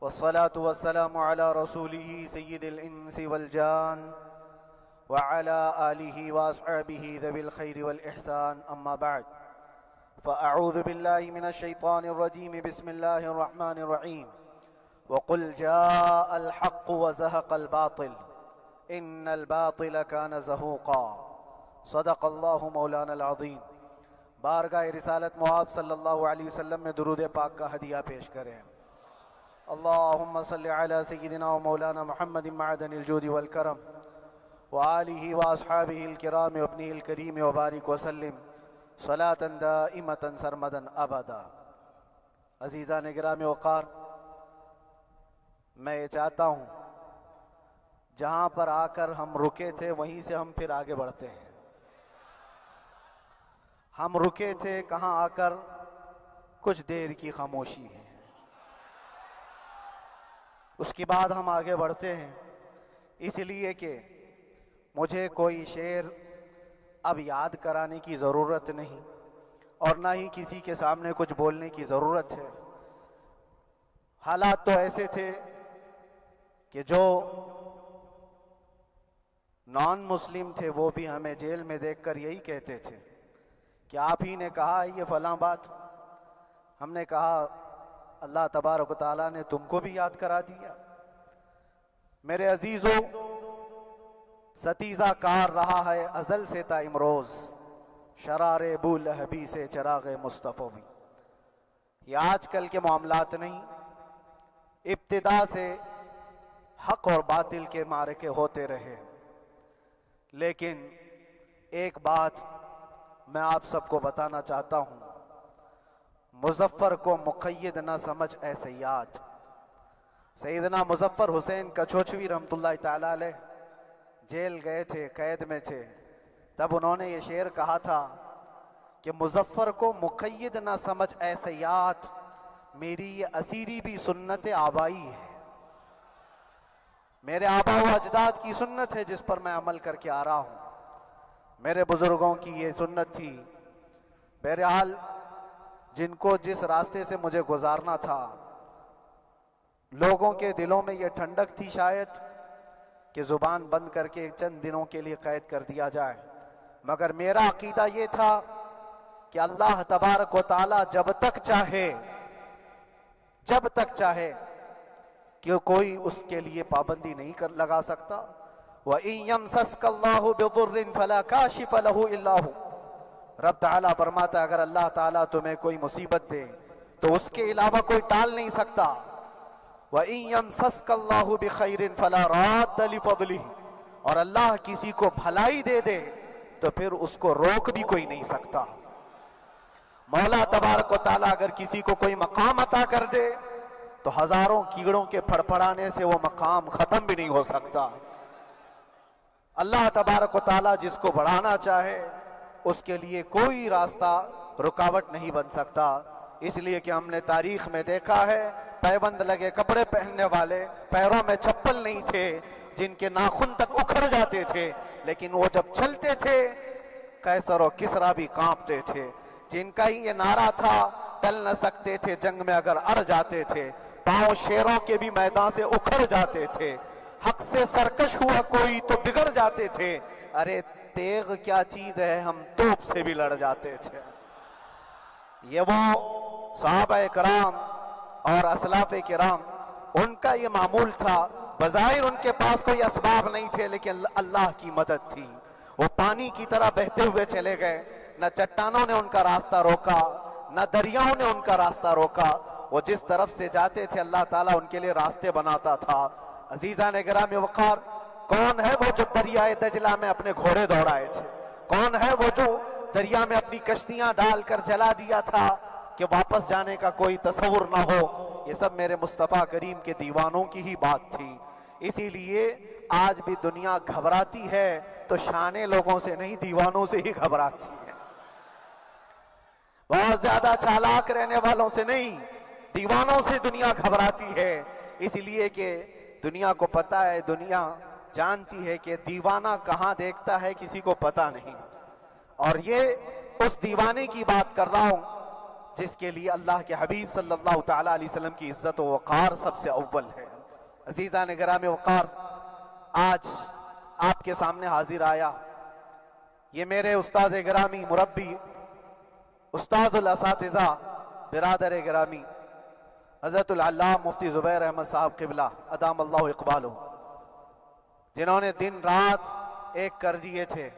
والصلاة والسلام على رسوله سيد الإنس والجان وعلى آله وأصحابه ذوي الخير والإحسان، أما بعد، فأعوذ بالله من الشيطان الرجيم. بسم الله الرحمن الرحيم. وقل جاء الحق وزهق الباطل إن الباطل كان زهوقا. صدق اللہ مولانا العظیم. بارگاہ رسالت مآب صلی اللہ علیہ وسلم میں درود پاک کا ہدیہ پیش کریں. اللہم صلی علی سیدنا و مولانا محمد معدن الجود والکرم وآلہ واصحابہ الکرام وابنہ الکریم وبارک وسلم صلاة دائمة سرمدا ابدا. عزیزان گرامی وقار، میں یہ چاہتا ہوں جہاں پر آ کر ہم رکے تھے وہیں سے ہم پھر آگے بڑھتے ہیں. ہم رکے تھے کہاں آ کر؟ کچھ دیر کی خاموشی ہے، اس کے بعد ہم آگے بڑھتے ہیں. اس لیے کہ مجھے کوئی شعر اب یاد کرانے کی ضرورت نہیں اور نہ ہی کسی کے سامنے کچھ بولنے کی ضرورت ہے. حالات تو ایسے تھے کہ جو نان مسلم تھے وہ بھی ہمیں جیل میں دیکھ کر یہی کہتے تھے کہ آپ ہی نے کہا یہ فلاں بات. ہم نے کہا اللہ تبارک و تعالیٰ نے تم کو بھی یاد کرا دیا. میرے عزیزو، ستیزہ کار رہا ہے ازل سے تا امروز، شرار بو لہبی سے چراغ مصطفی بھی. یہ آج کل کے معاملات نہیں، ابتدا سے حق اور باطل کے معرکے ہوتے رہے. لیکن ایک بات میں آپ سب کو بتانا چاہتا ہوں، مظفر کو مقید نہ سمجھ اے سیاد. سیدنا مظفر حسین کچھوچوی رحمت اللہ تعالی علیہ جیل گئے تھے، قید میں تھے. تب انہوں نے یہ شعر کہا تھا کہ مظفر کو مقید نہ سمجھ اے سیاد، میری یہ اسیری بھی سنت آبائی ہے. میرے آبا و اجداد کی سنت ہے جس پر میں عمل کر کے آ رہا ہوں. میرے بزرگوں کی یہ سنت تھی. بہرحال جن کو جس راستے سے مجھے گزارنا تھا، لوگوں کے دلوں میں یہ ٹھنڈک تھی شاید کہ زبان بند کر کے چند دنوں کے لیے قید کر دیا جائے، مگر میرا عقیدہ یہ تھا کہ اللہ تبارک و تعالی جب تک چاہے کہ کوئی اس کے لیے پابندی نہیں لگا سکتا. وَإِن يَمْسَسْكَ اللَّهُ بِضُرٍّ فَلَا كَاشِفَ لَهُ إِلَّا هُوَ. رب تعالیٰ فرماتا ہے اگر اللہ تعالیٰ تمہیں کوئی مصیبت دے تو اس کے علاوہ کوئی ٹال نہیں سکتا. وَإِن يَمْسَسْكَ اللَّهُ بِخَيْرٍ فَلَا رَادَّ لِفَضْلِهِ. اور اللہ کسی کو بھلائی دے دے تو پھر اس کو روک بھی کوئی نہیں سکتا. مولا تبارک و تعالیٰ اگر کسی کو کوئی مقام عطا کر دے تو ہزاروں کیڑوں کے پھڑپڑانے سے وہ مقام ختم بھی نہیں ہو سکتا. اللہ تبارک و تعالیٰ جس کو بڑھانا چاہے اس کے لیے کوئی راستہ رکاوٹ نہیں بن سکتا. اس لیے کہ ہم نے تاریخ میں دیکھا ہے پیبند لگے کپڑے پہننے والے، پیروں میں چپل نہیں تھے، جن کے ناخن تک اکھڑ جاتے تھے، لیکن وہ جب چلتے تھے قیصر و کسریٰ بھی کانپتے تھے. جن کا ہی یہ نعرہ تھا ٹل نہ سکتے تھے جنگ میں اگر اڑ جاتے تھے، پاؤں شیروں کے بھی میدان سے اکھڑ جاتے تھے. حق سے سرکش ہوا کوئی تو بگڑ جاتے تھے. ارے تیغ کیا چیز ہے، ہم توپ سے بھی لڑ جاتے تھے. یہ وہ صحابہ کرام اور اسلاف کرام، ان کا یہ معمول تھا. بظاہر ان کے پاس کوئی اسباب نہیں تھے لیکن اللہ کی مدد تھی. وہ پانی کی طرح بہتے ہوئے چلے گئے. نہ چٹانوں نے ان کا راستہ روکا، نہ دریاؤں نے ان کا راستہ روکا. وہ جس طرف سے جاتے تھے اللہ تعالیٰ ان کے لیے راستے بناتا تھا. عزیزان گرامی وقار، کون ہے وہ جو دریائے دجلہ میں اپنے گھوڑے دوڑائے تھے؟ کون ہے وہ جو دریا میں اپنی کشتیاں ڈال کر جلا دیا تھا کہ واپس جانے کا کوئی تصور نہ ہو؟ یہ سب میرے مصطفیٰ کریم کے دیوانوں کی ہی بات تھی. اسی لیے آج بھی دنیا گھبراتی ہے تو شانے لوگوں سے نہیں، دیوانوں سے ہی گھبراتی ہے. بہت زیادہ چالاک رہنے والوں سے نہیں، دیوانوں سے دنیا گھبراتی ہے. اس لیے کہ دنیا کو پتا ہے، دنیا جانتی ہے کہ دیوانہ کہاں دیکھتا ہے کسی کو پتا نہیں. اور یہ اس دیوانے کی بات کر رہا ہوں جس کے لیے اللہ کے حبیب صلی اللہ تعالیٰ علیہ وسلم کی عزت و وقار سب سے اول ہے۔ عزیزان گرامی وقار، آج آپ کے سامنے حاضر آیا، یہ میرے استاد گرامی، مربی، استاذ الاساتذہ، برادر گرامی حضرت العلامہ مفتی زبیر احمد صاحب قبلہ ادام اللہ اقبالہ، جنہوں نے دن رات ایک کر دیے تھے۔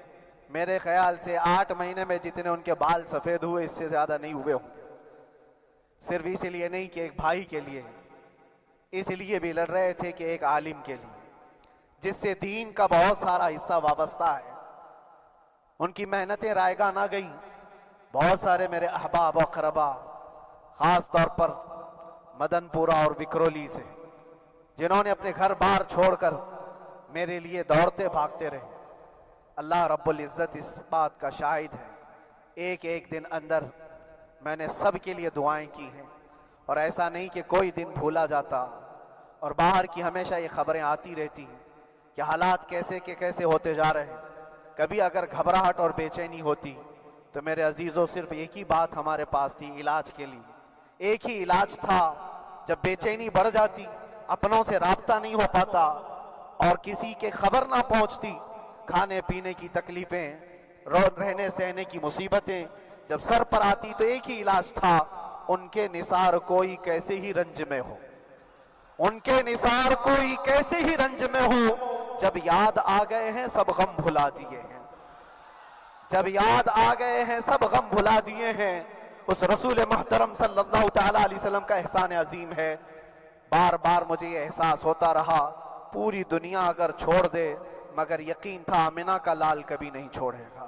میرے خیال سے 8 مہینے میں جتنے ان کے بال سفید ہوئے اس سے زیادہ نہیں ہوئے ہوں گے، صرف اس لیے نہیں کہ ایک بھائی کے لیے، اس لیے بھی لڑ رہے تھے کہ ایک عالم کے لیے جس سے دین کا بہت سارا حصہ وابستہ ہے۔ ان کی محنتیں رائگاں نہ گئیں۔ بہت سارے میرے احباب و اقربا، خاص طور پر مدن پورہ اور وکرولی سے، جنہوں نے اپنے گھر بار چھوڑ کر میرے لیے دوڑتے بھاگتے رہے، اللہ رب العزت اس بات کا شاہد ہے، ایک ایک دن اندر میں نے سب کے لیے دعائیں کی ہیں، اور ایسا نہیں کہ کوئی دن بھولا جاتا۔ اور باہر کی ہمیشہ یہ خبریں آتی رہتی ہیں کہ حالات کیسے کے کیسے ہوتے جا رہے ہیں۔ کبھی اگر گھبراہٹ اور بے چینی ہوتی تو میرے عزیزوں صرف ایک ہی بات ہمارے پاس تھی علاج کے لیے، ایک ہی علاج تھا۔ جب بے چینی بڑھ جاتی، اپنوں سے رابطہ نہیں ہو پاتا اور کسی کے خبر نہ پہنچتی، کھانے پینے کی تکلیفیں، رہنے سہنے کی مصیبتیں جب سر پر آتی، تو ایک ہی علاج تھا، ان کے نثار کوئی کیسے ہی رنج میں ہو، ان کے نثار کوئی کیسے ہی رنج میں ہو، جب یاد آ گئے ہیں سب غم بھلا دیے ہیں، جب یاد آ گئے ہیں سب غم بھلا دیے ہیں۔ اس رسول محترم صلی اللہ تعالیٰ علیہ وسلم کا احسان عظیم ہے۔ بار بار مجھے یہ احساس ہوتا رہا، پوری دنیا اگر چھوڑ دے مگر یقین تھا آمنہ کا لال کبھی نہیں چھوڑے گا،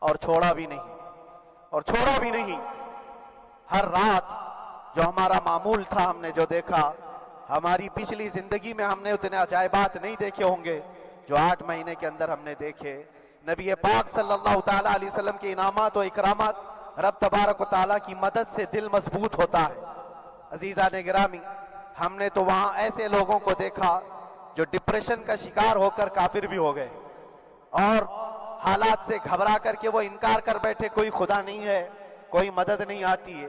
اور چھوڑا بھی نہیں، اور چھوڑا بھی نہیں۔ ہر رات جو ہمارا معمول تھا، ہم نے جو دیکھا، ہماری پچھلی زندگی میں ہم نے اتنے عجائبات نہیں دیکھے ہوں گے جو 8 مہینے کے اندر ہم نے دیکھے۔ نبی پاک صلی اللہ تعالیٰ علیہ وسلم کے انعامات و اکرامات، رب تبارک و تعالیٰ کی مدد سے دل مضبوط ہوتا ہے۔ عزیزان گرامی، ہم نے تو وہاں ایسے لوگوں کو دیکھا جو ڈپریشن کا شکار ہو کر کافر بھی ہو گئے، اور حالات سے گھبرا کر کے وہ انکار کر بیٹھے، کوئی خدا نہیں ہے، کوئی مدد نہیں آتی ہے۔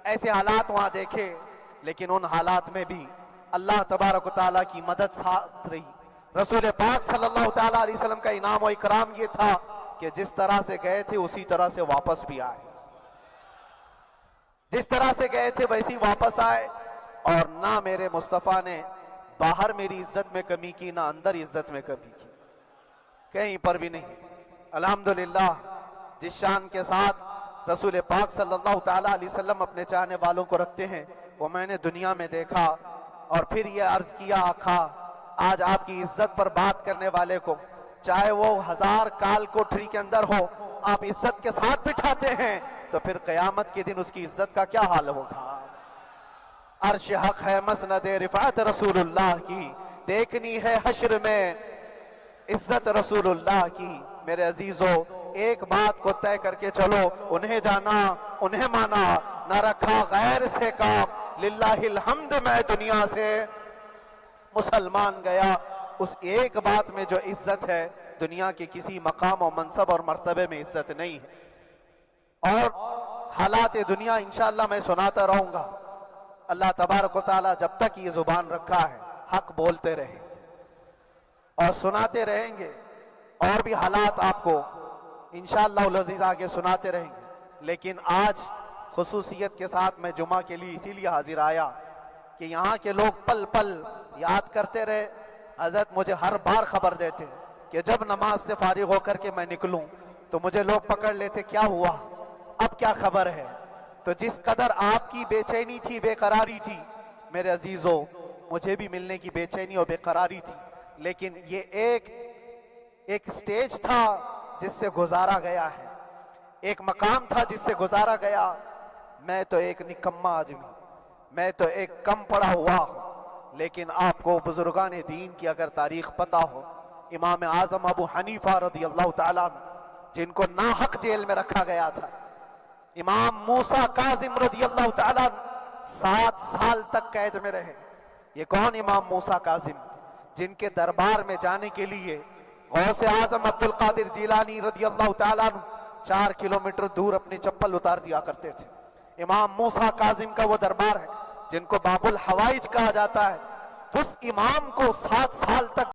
ایسے حالات وہاں دیکھے، لیکن ان حالات میں بھی اللہ تبارک و تعالیٰ کی مدد ساتھ رہی۔ رسول پاک صلی اللہ تعالیٰ علیہ وسلم کا انعام و اکرام یہ تھا کہ جس طرح سے گئے تھے اسی طرح سے واپس بھی آئے، جس طرح سے گئے تھے ویسی واپس آئے، اور نہ میرے مصطفیٰ نے باہر میری عزت میں کمی کی، نہ اندر عزت میں کمی کی، کہیں پر بھی نہیں۔ الحمدللہ، جس شان کے ساتھ رسول پاک صلی اللہ تعالیٰ علیہ وسلم اپنے چاہنے والوں کو رکھتے ہیں، وہ میں نے دنیا میں دیکھا، اور پھر یہ عرض کیا آقا، آج آپ کی عزت پر بات کرنے والے کو چاہے وہ 1000 کال کوٹری کے اندر ہو، آپ عزت کے ساتھ بٹھاتے ہیں، تو پھر قیامت کے دن اس کی عزت کا کیا حال ہوگا؟ عرش حق ہے مسند رفعت رسول اللہ کی، دیکھنی ہے حشر میں عزت رسول اللہ کی۔ میرے عزیزو، ایک بات کو طے کر کے چلو، انہیں جانا، انہیں مانا، نہ رکھا غیر سے کام، للہ الحمد میں دنیا سے مسلمان گیا۔ اس ایک بات میں جو عزت ہے، دنیا کے کسی مقام و منصب اور مرتبے میں عزت نہیں ہے۔ اور حالات دنیا انشاءاللہ میں سناتا رہوں گا۔ اللہ تبارک و تعالیٰ جب تک یہ زبان رکھا ہے، حق بولتے رہیں گے اور سناتے رہیں گے، اور بھی حالات آپ کو انشاءاللہ العزیز آگے سناتے رہیں گے۔ لیکن آج خصوصیت کے ساتھ میں جمعہ کے لیے اسی لیے حاضر آیا کہ یہاں کے لوگ پل پل یاد کرتے رہے۔ حضرت مجھے ہر بار خبر دیتے کہ جب نماز سے فارغ ہو کر کے میں نکلوں تو مجھے لوگ پکڑ لیتے، کیا ہوا، اب کیا خبر ہے؟ تو جس قدر آپ کی بے چینی تھی، بے قراری تھی، میرے عزیزو، مجھے بھی ملنے کی بے چینی اور بے قراری تھی، لیکن یہ ایک سٹیج تھا جس سے گزارا گیا ہے، ایک مقام تھا جس سے گزارا گیا۔ میں تو ایک نکما آدمی، میں تو ایک کم پڑا ہوا ہوں، لیکن آپ کو بزرگان دین کی اگر تاریخ پتا ہو، امام اعظم ابو حنیفہ رضی اللہ تعالیٰ عنہ، جن کو ناحق جیل میں رکھا گیا تھا، امام موسیٰ کاظم رضی اللہ تعالیٰ عنہ 7 سال تک قید میں رہے۔ یہ کون امام موسیٰ کاظم؟ جن کے دربار میں جانے کے لیے غوث اعظم عبد القادر جیلانی رضی اللہ تعالیٰ عنہ 4 کلومیٹر دور اپنی چپل اتار دیا کرتے تھے۔ امام موسیٰ کاظم کا وہ دربار ہے جن کو باب الحوائج کہا جاتا ہے، اس امام کو 7 سال تک